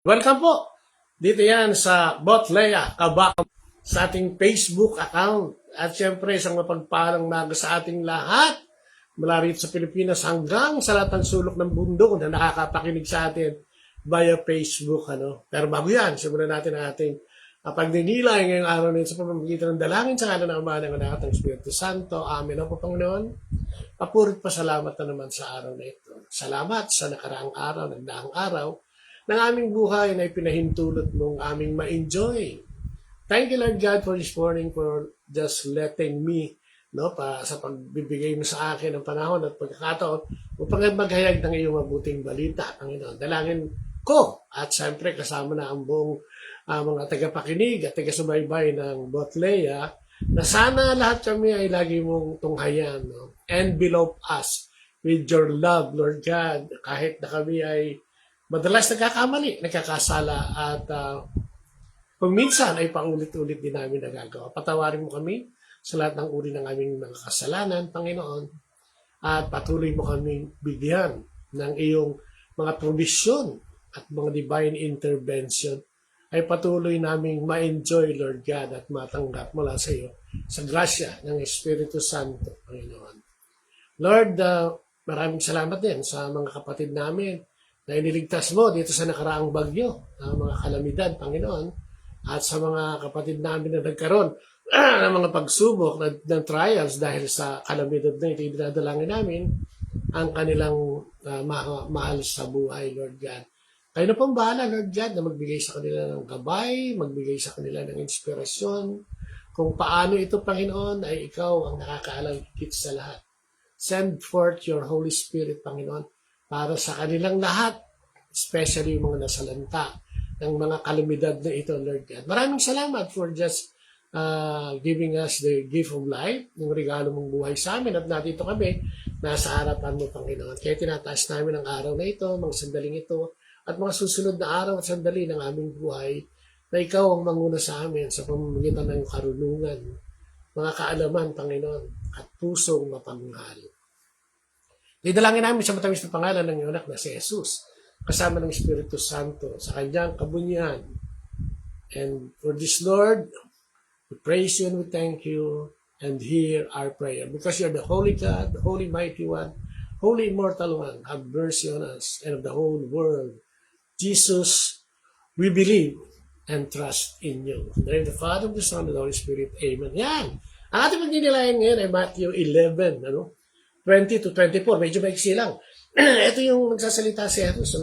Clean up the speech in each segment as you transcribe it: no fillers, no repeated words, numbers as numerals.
Welcome po! Dito yan sa Botlea, Kabak, sa ating Facebook account. At syempre, isang mapagpalang maga sa ating lahat. Mula rito sa Pilipinas hanggang sa lahat ng sulok ng bundok na nakakapakinig sa atin via Facebook. Pero bago yan, simulan natin ang ating pagdinilay ngayong araw na ito sa pamamagitan ng dalangin sa kanan ng Ama ng Anak at ng Espiritu Santo. Amen. Ako, Panginoon. Papurit pasalamat na naman sa araw na ito. Salamat sa nakaraang araw, nagdaang araw, ng aming buhay na ipinahintulot mong aming ma-enjoy. Thank you, Lord God, for this morning, for just letting me, sa pagbibigay mo sa akin ng panahon at pagkakataon upang maghayag ng iyong mabuting balita, Panginoon. Dalangin ko at siyempre kasama na ang buong mga tagapakinig at taga-subaybay ng Botlea na sana lahat kami ay lagi mong tunghayan, envelope us with your love, Lord God, kahit na kami ay madalas nagkakamali, nagkakasala at kung minsan ay paulit-ulit din namin nagagawa. Patawarin mo kami sa lahat ng uri ng aming mga kasalanan, Panginoon, at patuloy mo kami bigyan ng iyong mga provision at mga divine intervention ay patuloy naming ma-enjoy, Lord God, at matanggap mula sa iyo sa grasya ng Espiritu Santo, Panginoon. Lord, maraming salamat din sa mga kapatid namin na iniligtas mo dito sa nakaraang bagyo, ang mga kalamidad, Panginoon, at sa mga kapatid namin na nagkaroon ng mga pagsubok ng trials dahil sa kalamidad na ito, dinadalangin namin ang kanilang mahal sa buhay, Lord God. Kayo na pong bahala, Lord God, na magbigay sa kanila ng gabay, magbigay sa kanila ng inspirasyon, kung paano ito, Panginoon, ay ikaw ang nakakaalam higit sa lahat. Send forth your Holy Spirit, Panginoon, para sa kanilang lahat, especially yung mga nasalanta ng mga kalamidad na ito, Lord God. Maraming salamat for just giving us the gift of life, yung regalo mong buhay sa amin at natito kami, nasa harapan mo, Panginoon. Kaya tinataas namin ang araw na ito, mga sandaling ito, at mga susunod na araw at sandali ng aming buhay na ikaw ang manguna sa amin sa pamamagitan ng karunungan, mga kaalaman, Panginoon, at pusong mapagmahal. Didalangin namin sa matamis na pangalan ng iyong anak na si Jesus, kasama ng Espiritu Santo, sa kanyang kabunyan. And for this, Lord, we praise you and we thank you and hear our prayer. Because you're the Holy God, the Holy Mighty One, Holy Immortal One, have mercy on us and of the whole world. Jesus, we believe and trust in you. In the name of the Father, the Son, and the Holy Spirit. Amen. Yan. Ang ating magdinilayan ngayon ay Matthew 11, 20 to 24, medyo maiksi lang. Ito yung nagsasalita si Jesus,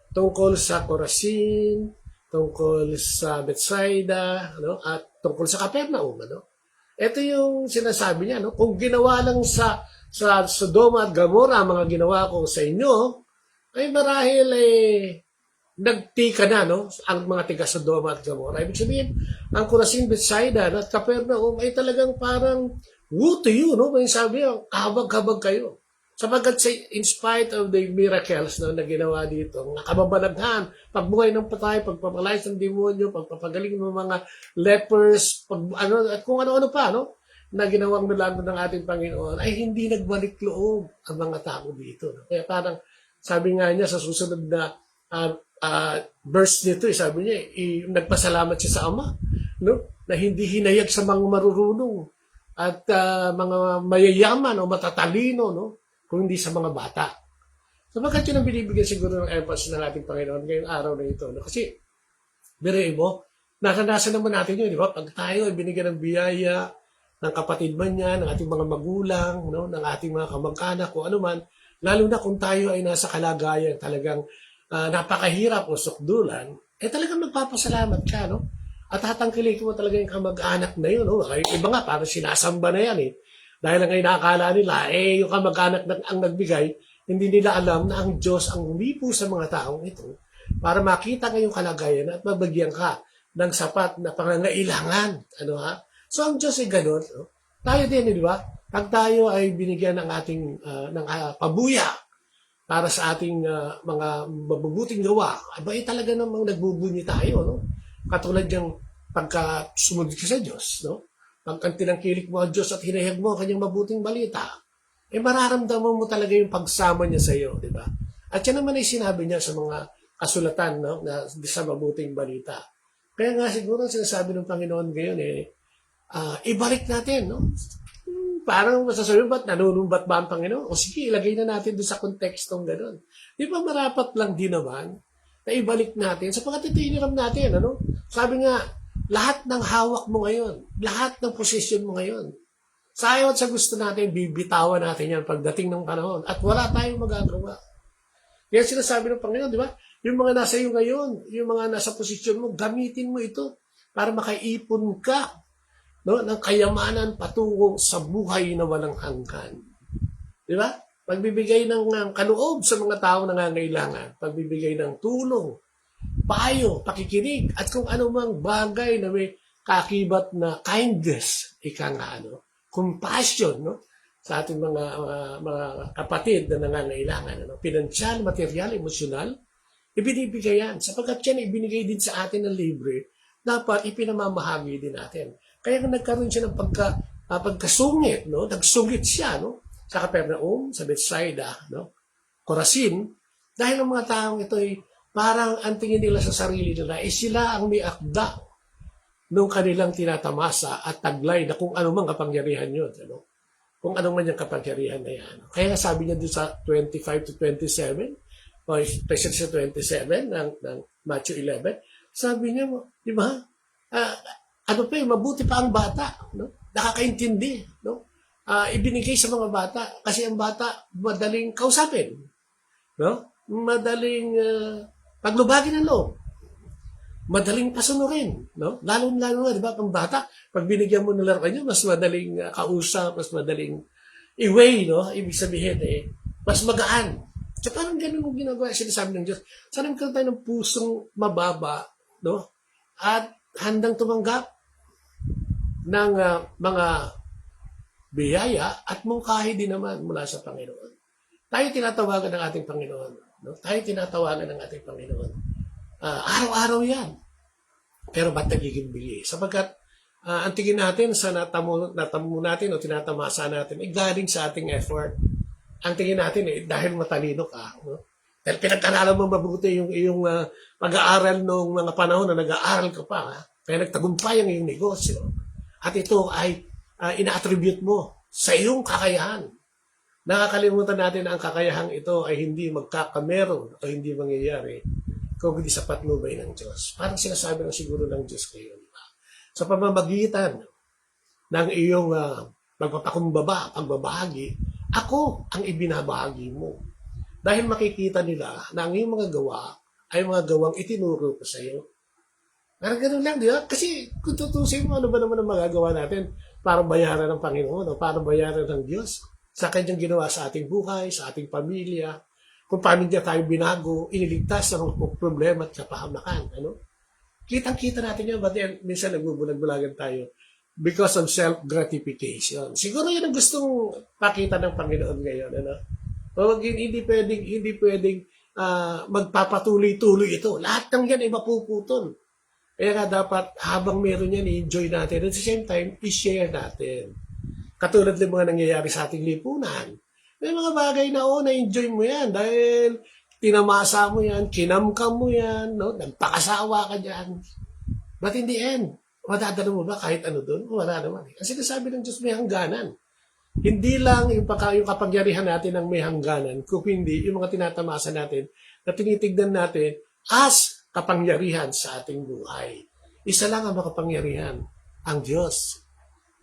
tungkol sa Corazin, tungkol sa Bethsaida, at tungkol sa Capernaum, Ito yung sinasabi niya, kung ginawa lang sa Sodoma at Gomorrah, mga ginawa ko sa inyo, ay marahil nagtika na, ang mga tiga Sodoma at Gomorrah. Ibig sabihin, ang Corazin, Bethsaida, at Capernaum ay talagang parang woe to you, May sabi, kahabag-habag kayo. Sapagkat in spite of the miracles na ginawa dito, nakababalaghan, pagbuhay ng patay, pagpapalayas ng demonyo, pagpapagaling ng mga lepers, at kung ano-ano pa, na ginawang milagro ng ating Panginoon, ay hindi nagbalik loob ang mga tao dito. Kaya parang, sabi nga niya sa susunod na verse nito, sabi niya, nagpasalamat siya sa Ama, na hindi hinayag sa mga marurunong at mga mayayaman o matatalino, kung hindi sa mga bata. So bakit yun ang binibigyan siguro ng emphasis ng ating Panginoon ngayong araw na ito? Kasi, biruin mo, naranasan naman natin yun, di ba? Pag tayo ay binigyan ng biyaya ng kapatid man yan, ng ating mga magulang, ng ating mga kamag-anak, o ano man, lalo na kung tayo ay nasa kalagayan talagang napakahirap o sukdulan, talagang magpapasalamat ka, At tatangkilikin mo talaga yung kamag-anak na yun, Iba nga, parang sinasamba na yan, Dahil ang inakala nila, yung kamag-anak ang nagbigay, hindi nila alam na ang Diyos ang umipo sa mga taong ito para makita ngayong kalagayan at mabagyan ka ng sapat na pangangailangan. So ang Diyos ay ganun. Tayo din, di ba? Pag tayo ay binigyan ng ating ng pabuya para sa ating mga mabubuting gawa, talaga namang nagbubunyi tayo. Katulad yung pagka sumunod ka sa Diyos, pag tinangkilik mo ang Diyos at hinahag mo ang kanyang mabuting balita, mararamdaman mo talaga yung pagsama niya sa iyo, di ba? At yan naman ay sinabi niya sa mga kasulatan, no, na sa mabuting balita. Kaya nga siguro ang sinasabi ng Panginoon ngayon ibalik natin, no? Parang masasabi, ba't nanunumbat ba ang Panginoon? O sige, ilagay na natin doon sa kontekstong gano'n. Di ba marapat lang din naman na ibalik natin sapagkat ito iniram natin, ano? Sabi nga, lahat ng hawak mo ngayon, lahat ng posisyon mo ngayon, sa ayaw at sa gusto natin, bibitawan natin yan pagdating ng panahon at wala tayong magagawa. Kaya sinasabi ng Panginoon, di ba? Yung mga nasa iyo ngayon, yung mga nasa posisyon mo, gamitin mo ito para makaipon ka, no, ng kayamanan patungo sa buhay na walang hanggan. Di ba? Pagbibigay ng kaloob sa mga taong nangangailangan, pagbibigay ng tulong, payo, pakikinig, at kung anumang bagay na may kakibat na kindness, compassion, no, sa ating mga kapatid na nangangailangan, ano, pinansyal, material, emosyonal, ibinibigay yan. Sapagkat yan ibinigay din sa atin ng libre, dapat ipinamamahagi din natin. Kaya nagkaroon siya ng pagkasungit, no? Nagsungit siya, no? Sa Capernaum, sa Bethsaida, no? Corazin, dahil ang mga taong ito ay parang ang tingin nila sa sarili nila, sila ang may akda nung kanilang tinatamasa at taglay na kung anumang kapangyarihan yun, ano? Kung anong man yung kapangyarihan na yan. Kaya sabi niya doon sa 25 to 27, o especially sa 27 ng Matthew 11, sabi niya, di ba, mabuti pa ang bata, no? Nakakaintindi, no? Ibinigay sa mga bata kasi ang bata madaling kausapin, no? Madaling paglubagin ng loob, madaling pasunurin, no? Lalo-lalo na, di ba, ang bata, pag binigyan mo ng laruan niya, mas madaling kausap, mas madaling i-weigh, no? Ibig sabihin, mas magaan. So parang ganun yung ginagawa, sinasabi ng Diyos. Sana magkaroon tayo ng pusong mababa, no? At handang tumanggap ng mga biyaya at mungkahi din naman mula sa Panginoon. Tayo tinatawagan ng ating Panginoon. No? Tayo tinatawagan ng ating Panginoon. Araw-araw yan. Pero ba't nagiging bigay? Sapagkat ang tingin natin sa natamo natin o tinatamasa natin, galing sa ating effort. Ang tingin natin, dahil matalino ka. No? Dahil pinag-aralan mo mabuti yung iyong pag-aaral noong mga panahon na nag-aaral ka pa. Ha? Kaya nagtagumpay ang iyong negosyo. At ito ay ina-attribute mo sa iyong kakayahan. Nakakalimutan natin na ang kakayahang ito ay hindi magkakameron o hindi mangyayari kung hindi sa patnubay ng Diyos. Parang sinasabi ng siguro ng Diyos kayo. Diba? Sa pamamagitan ng iyong pagpapakumbaba, pagbabahagi, ako ang ibinabahagi mo. Dahil makikita nila na ang iyong mga gawa ay mga gawang itinuro ko sa iyo. Parang ganun lang, di ba? Kasi kung tutusin mo, ano ba naman ang magagawa natin para bayaran ng Panginoon o para bayaran ng Diyos sa kanyang ginawa sa ating buhay, sa ating pamilya, kung paano niya tayo binago, iniligtas ng problema at kapahamakan. Ano? Kitang-kita natin yun, but minsan nagbubulag-bulagan tayo because of self-gratification. Siguro yun ang gustong pakita ng Panginoon ngayon. Ano? O, hindi pwedeng magpapatuloy-tuloy ito. Lahat ng yan ay mapuputol. Kaya nga dapat habang meron yan, i-enjoy natin. At the same time, i-share natin. Katulad ng mga nangyayari sa ating lipunan. May mga bagay na na-enjoy mo yan dahil tinamasa mo yan, kinamkam mo yan, no? Nagpakasawa ka dyan. But in the end, madadala mo ba kahit ano doon? Wala naman. Kasi nasabi ng Diyos may hangganan. Hindi lang yung kapangyarihan natin ang may hangganan, kung hindi yung mga tinatamasa natin na tinitignan natin as kapangyarihan sa ating buhay. Isa lang ang makapangyarihan, ang Diyos.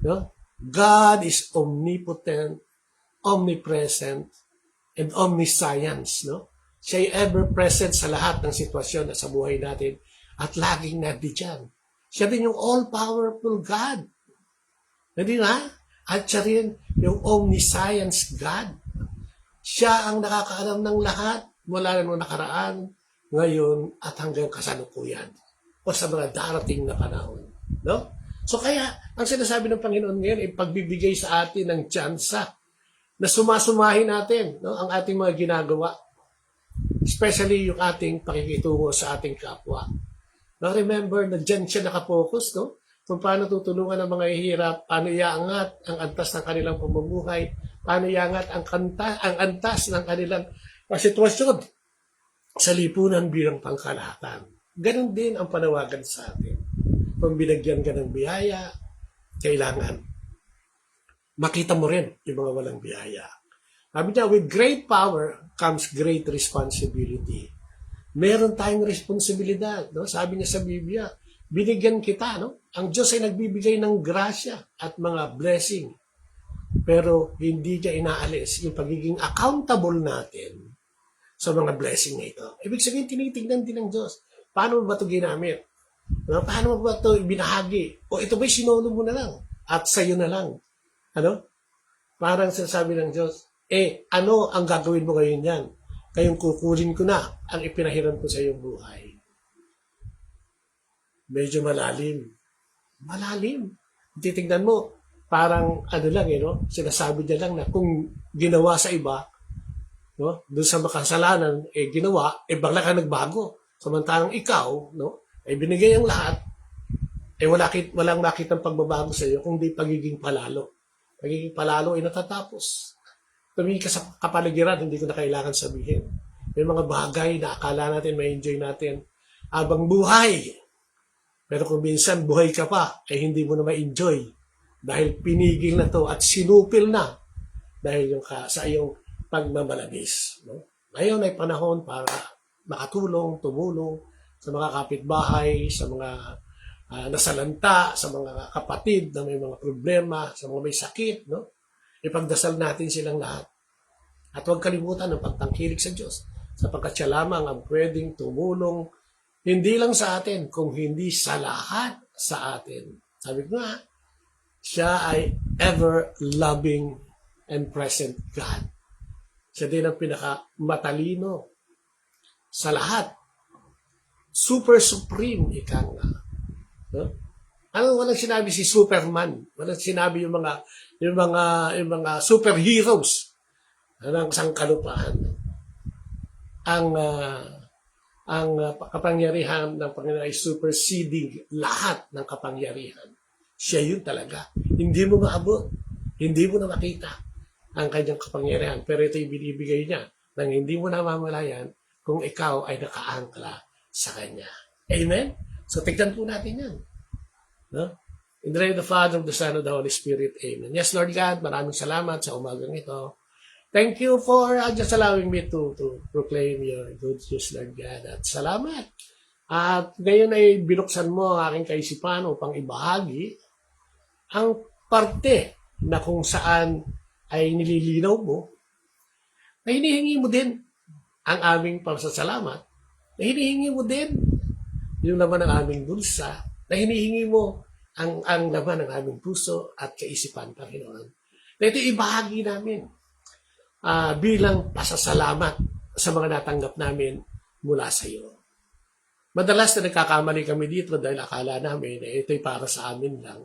No? God is omnipotent, omnipresent, and omniscience. No? Siya ay ever-present sa lahat ng sitwasyon na sa buhay natin at laging nandiyan. Siya din yung all-powerful God. Hindi na? At siya rin yung omniscience God. Siya ang nakakaalam ng lahat mula nung nakaraan, ngayon at hanggang kasalukuyan o sa mga darating na panahon. No? So kaya, ang sinasabi ng Panginoon ngayon ay pagbibigay sa atin ng tsansa na sumasumahin natin, no, ang ating mga ginagawa. Especially yung ating pakikitungo sa ating kapwa. Now remember na dyan siya nakapokus, no? Kung paano tutulungan ang mga hihirap, paano iangat ang antas ng kanilang pamumuhay, paano iangat ang antas ng kanilang sitwasyon sa lipunan bilang pangkalahatan. Ganon din ang panawagan sa atin. Kung binagyan ka ng biyaya, kailangan makita mo rin yung mga walang biyaya. Sabi niya, with great power comes great responsibility. Meron tayong responsibilidad. No? Sabi niya sa Biblia, binigyan kita. No? Ang Diyos ay nagbibigay ng grasya at mga blessing. Pero hindi niya inaalis yung pagiging accountable natin sa mga blessing na ito. Ibig sabihin, tinitignan din ng Diyos. Paano mo ba ito ginamit? No? Paano mo ba ito binahagi? O ito ba'y sinolo mo na lang? At sa'yo na lang? Ano? Parang sinasabi ng Diyos, ano ang gagawin mo ngayon yan? Kayong kukunin ko na ang ipinahiram ko sa iyong buhay. Medyo malalim. Malalim. Titignan mo, parang ano lang, no? Sinasabi niya lang na kung ginawa sa iba, no? Doon sa makasalanan, ginawa, bangla ka nagbago. Samantalang ikaw, no? Binigay ang lahat, walang nakitang pagbabago sa iyo, kundi pagiging palalo. Pagiging palalo ay natatapos. Tumingin ka sa kapaligiran, hindi ko na kailangan sabihin. May mga bagay na akala natin, may enjoy natin, habang buhay. Pero kung minsan buhay ka pa, hindi mo na ma-enjoy. Dahil pinigil na to at sinupil na dahil sa iyong pagmamalabis. No? Ngayon ay panahon para makatulong, tumulong sa mga kapitbahay, sa mga nasalanta, sa mga kapatid na may mga problema, sa mga may sakit. No? Ipagdasal natin silang lahat. At huwag kalimutan ang pagtangkilik sa Diyos sapagkat siya lamang ang pwedeng tumulong hindi lang sa atin, kung hindi sa lahat sa atin. Sabi ko nga, siya ay ever-loving and present God. Siya din ang pinaka-matalino sa lahat. Super supreme, ika nga. No? Ano, walang sinabi si Superman. Walang sinabi yung mga superheroes ng sangkalupaan. Ang kapangyarihan ng Panginoon ay superseding lahat ng kapangyarihan. Siya yun talaga. Hindi mo maabot. Hindi mo na makita ang kanyang kapangyarihan. Pero ito yung binibigay niya nang hindi mo namamalayan kung ikaw ay nakaangkla sa Kanya. Amen? So, tignan po natin yan. No? In the name of the Father, of the Son, of the Holy Spirit. Amen. Yes, Lord God, maraming salamat sa umagang ito. Thank you for just allowing me to proclaim your good news, Lord God. At salamat. At ngayon ay binuksan mo ang aking kaisipan upang ibahagi ang parte na kung saan ay nililinaw mo, na hinihingi mo din ang aming pasasalamat, na hinihingi mo din yung laman ng aming bulsa, na hinihingi mo ang laman ng aming puso at kaisipan, Panginoon. Na ito ibahagi namin bilang pasasalamat sa mga natanggap namin mula sa iyo. Madalas na nagkakamali kami dito dahil akala namin na ito'y para sa amin lang.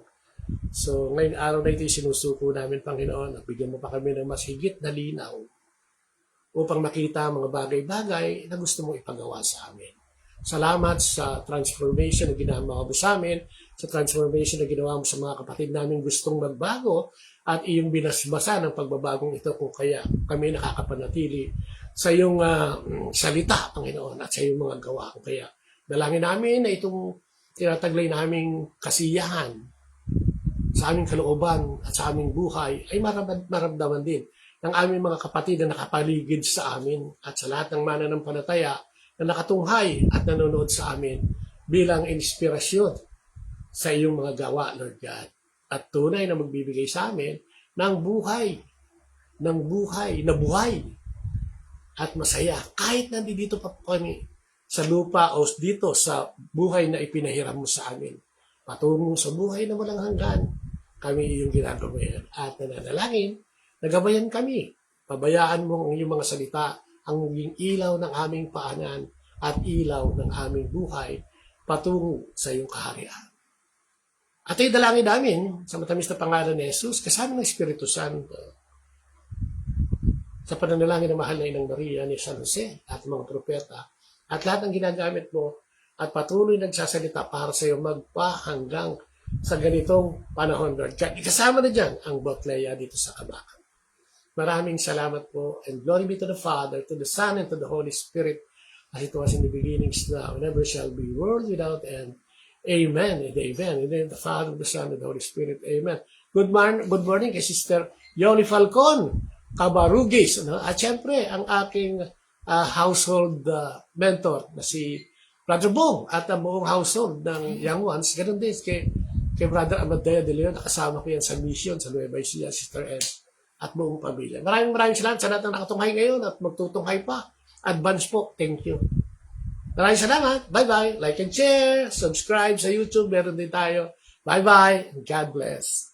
So, ngayong araw na ito'y sinusuko namin, Panginoon, at bigyan mo pa kami ng mas higit na linaw upang makita ang mga bagay-bagay na gusto mong ipagawa sa amin. Salamat sa transformation na ginawa mo sa amin, sa transformation na ginawa mo sa mga kapatid namin gustong magbago at iyong binasbasa ng pagbabagong ito kung kaya kami nakakapanatili sa iyong salita, Panginoon, at sa iyong mga gawa. Kung kaya dalangin namin na itong tinataglay naming kasiyahan sa aming kalooban at sa aming buhay ay maramdaman din ng aming mga kapatid na nakapaligid sa amin at sa lahat ng mananampalataya na nakatunghay at nanonood sa amin bilang inspirasyon sa iyong mga gawa, Lord God. At tunay na magbibigay sa amin ng buhay na buhay at masaya. Kahit nandito pa kami sa lupa o dito sa buhay na ipinahiram mo sa amin. Patungo sa buhay na walang hanggan, kami iyong ginagabayan. At nananalangin, nagabayan kami. Pabayaan mo ang iyong mga salita ang maging ilaw ng aming paanan at ilaw ng aming buhay patungo sa iyong kaharian. At ay dalangin namin sa matamis na pangalan ni Jesus kasama ng Espiritu Santo sa pananalangin ng mahal na Inang Maria ni San Jose at mga propeta at lahat ng ginagamit mo at patuloy nagsasalita para sa iyo magpahanggang sa ganitong panahon, Lord God. Ikasama na dyan ang Botlea dito sa Kabakan. Maraming salamat po and glory be to the Father, to the Son, and to the Holy Spirit as it was in the beginnings, now, and never shall be, world without end. Amen and amen. In the name of the Father, the Son, and the Holy Spirit. Amen. Good morning kay Sister Yoli Falcon, Cabarugis. Ano? At syempre, ang aking household mentor na si Brother Bong at ang buong household ng Young Ones. Ganun din kay Brother Amadea de Leon. Nakasama ko yan sa mission sa Nueva Ecija, Sister Ed, at buong pamilya. Maraming salamat sa lahat ng nakatunghay ngayon at magtutunghay pa. Advance po. Thank you. Maraming salamat. Bye-bye. Like and share. Subscribe sa YouTube. Meron din tayo. Bye-bye. God bless.